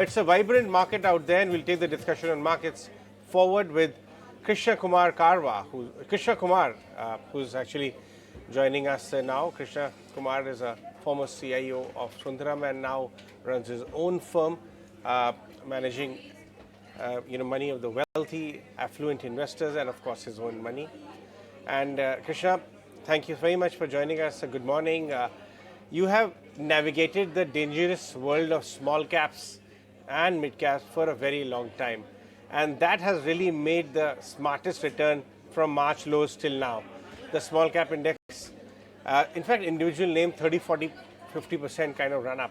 It's a vibrant market out there, and we'll take the discussion on markets forward with Krishna Kumar, who's actually joining us now. Krishna Kumar is a former CIO of Sundaram and now runs his own firm, managing money of the wealthy, affluent investors, and of course his own money. And Krishna, thank you very much for joining us. Good morning. You have navigated the dangerous world of small caps and mid caps for a very long time, and that has really made the smartest return from March lows till now. The small cap index, in fact, individual name 30, 40, 50% kind of run up,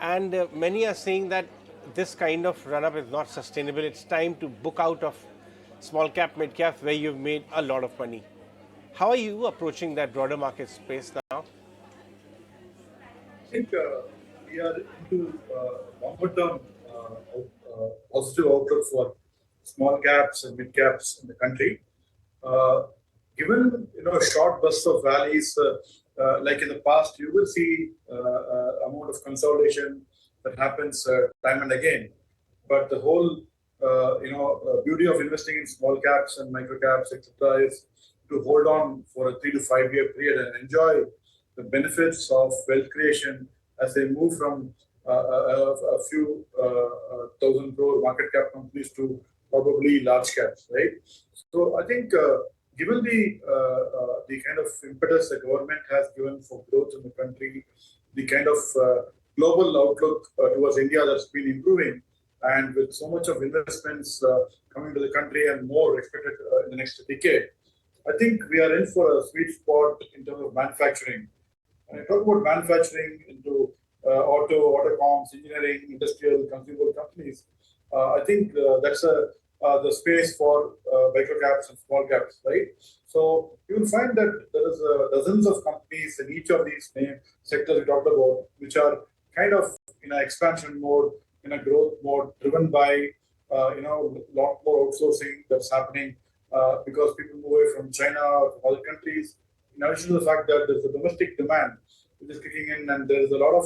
and many are saying that this kind of run up is not sustainable. It's time to book out of small cap, mid cap, where you've made a lot of money. How are you approaching that broader market space now? I think we are into longer term positive outlook for small caps and mid caps in the country. Given a short burst of valleys, like in the past, you will see amount of consolidation that happens time and again. But the whole beauty of investing in small caps and micro caps, etc., is to hold on for a 3 to 5 year period and enjoy the benefits of wealth creation as they move from a few thousand crore market cap companies to probably large caps, right? So I think given the kind of impetus the government has given for growth in the country, the kind of global outlook towards India that's been improving, and with so much of investments coming to the country and more expected in the next decade, I think we are in for a sweet spot in terms of manufacturing. When I talk about manufacturing into auto comms, engineering, industrial, consumer companies, I think that's the space for micro caps and small caps, right? So you will find that there is dozens of companies in each of these main sectors we talked about, which are kind of in an expansion mode, in a growth mode, driven by a lot more outsourcing that's happening because people move away from China or from other countries. In addition to the fact that there's a domestic demand which is kicking in, and there is a lot of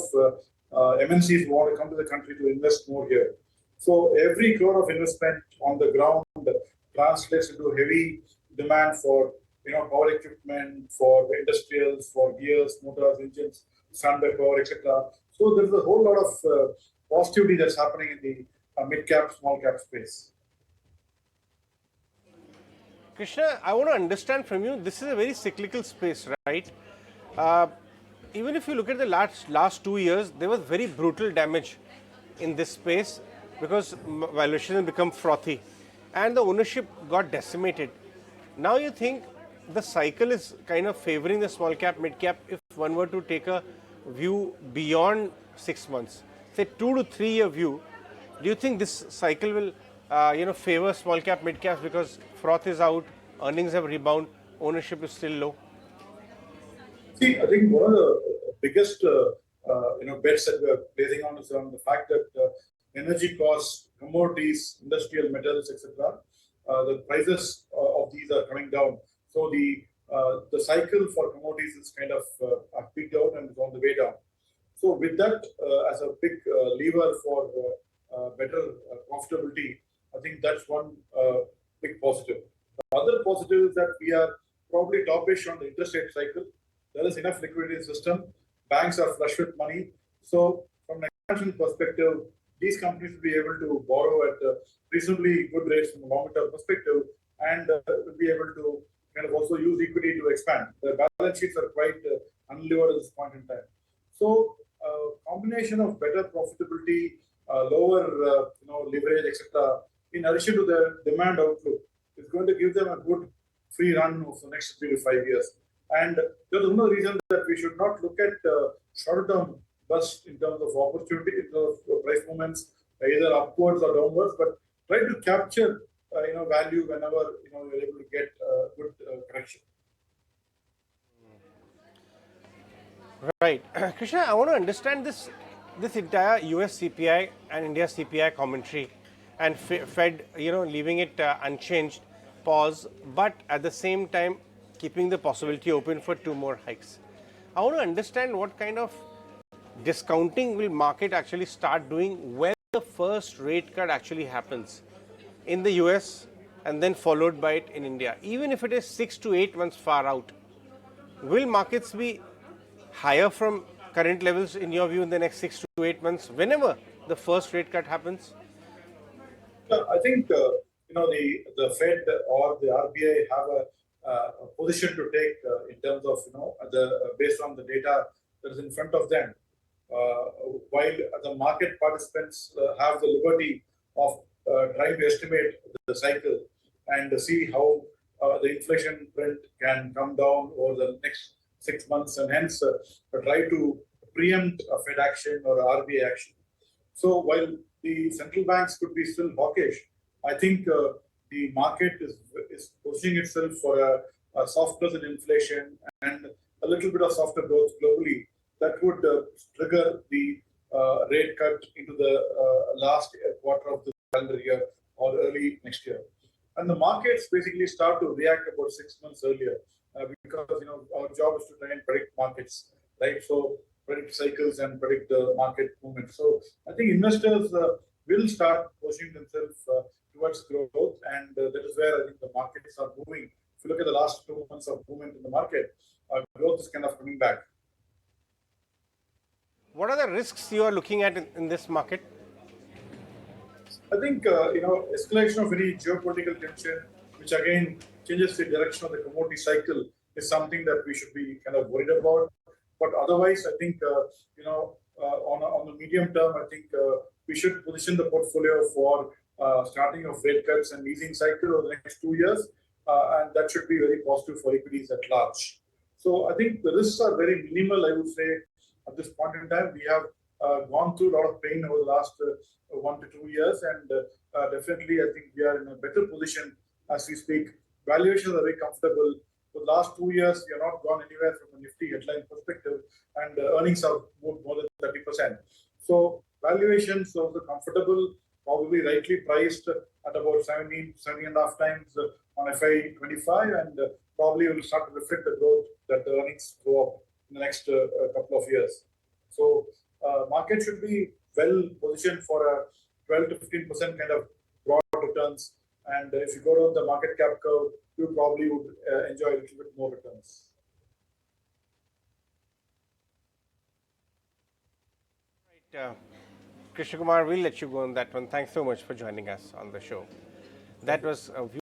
MNCs who want to come to the country to invest more here. So every crore of investment on the ground translates into heavy demand for power equipment, for industrials, for gears, motors, engines, standby power, etc. So there's a whole lot of positivity that's happening in the mid cap, small cap space. Krishna, I want to understand from you, this is a very cyclical space, right? Even if you look at the last 2 years, there was very brutal damage in this space because valuations have become frothy and the ownership got decimated. Now you think the cycle is kind of favoring the small cap, mid cap if one were to take a view beyond 6 months, say 2 to 3 year view. Do you think this cycle will favor small cap, mid caps because froth is out, earnings have rebound, ownership is still low? See, I think one of the biggest bets that we are placing on is on the fact that energy costs, commodities, industrial metals, etc., the prices of these are coming down. So the cycle for commodities is kind of peaked out and is on the way down. So with that as a big lever for better profitability, I think that's one big positive. The other positive is that we are probably topish on the interest rate cycle. There is enough liquidity in the system. Banks are flush with money. So from an expansion perspective, these companies will be able to borrow at reasonably good rates from a long-term perspective, and will be able to kind of also use equity to expand. The balance sheets are quite unlevered at this point in time. So combination of better profitability, lower leverage, etc., in addition to the demand outlook, is going to give them a good free run of the next 3 to 5 years. And there's no reason that we should not look at short-term bursts in terms of opportunity, in terms of price movements, either upwards or downwards, but try to capture value whenever you're able to get good correction. Right. Krishna, I want to understand this entire US CPI and India CPI commentary and Fed, leaving it unchanged, pause, but at the same time keeping the possibility open for 2 more hikes. I want to understand what kind of discounting will market actually start doing when the first rate cut actually happens in the US and then followed by it in India, even if it is 6 to 8 months far out, will markets be higher from current levels in your view in the next 6 to 8 months whenever the first rate cut happens? I think the Fed or the RBI have a position to take in terms of the based on the data that is in front of them. While the market participants have the liberty of trying to estimate the cycle and see how the inflation trend can come down over the next 6 months, and hence try to preempt a Fed action or a RBI action. So while the central banks could be still hawkish, I think the market is pushing itself for a softness in inflation and a little bit of softer growth globally that would trigger the rate cut into the last quarter of the calendar year or early next year. And the markets basically start to react about 6 months earlier because our job is to try and predict markets, right? So predict cycles and predict the market movement. So I think investors will start pushing themselves towards growth, and that is where I think the markets are moving. If you look at the last 2 months of movement in the market, growth is kind of coming back. What are the risks you are looking at in this market? I think escalation of any geopolitical tension, which again changes the direction of the commodity cycle, is something that we should be kind of worried about. But otherwise, I think on the medium term, I think we should position the portfolio for starting of rate cuts and easing cycle over the next 2 years, and that should be very positive for equities at large. So I think the risks are very minimal, I would say, at this point in time. We have gone through a lot of pain over the last 1 to 2 years, and definitely I think we are in a better position as we speak. Valuations are very comfortable. For the last 2 years, we have not gone anywhere from a Nifty headline perspective, and earnings have moved more than 30%. So valuations are comfortable, probably rightly priced at about 17.5 times on FY25, and probably will start to reflect the growth that the earnings go up in the next couple of years. So market should be well positioned for a 12 to 15% kind of broad returns. And if you go down the market cap curve, you probably would enjoy a little bit more returns. Right, Krishnakumar, we'll let you go on that one. Thanks so much for joining us on the show. That was a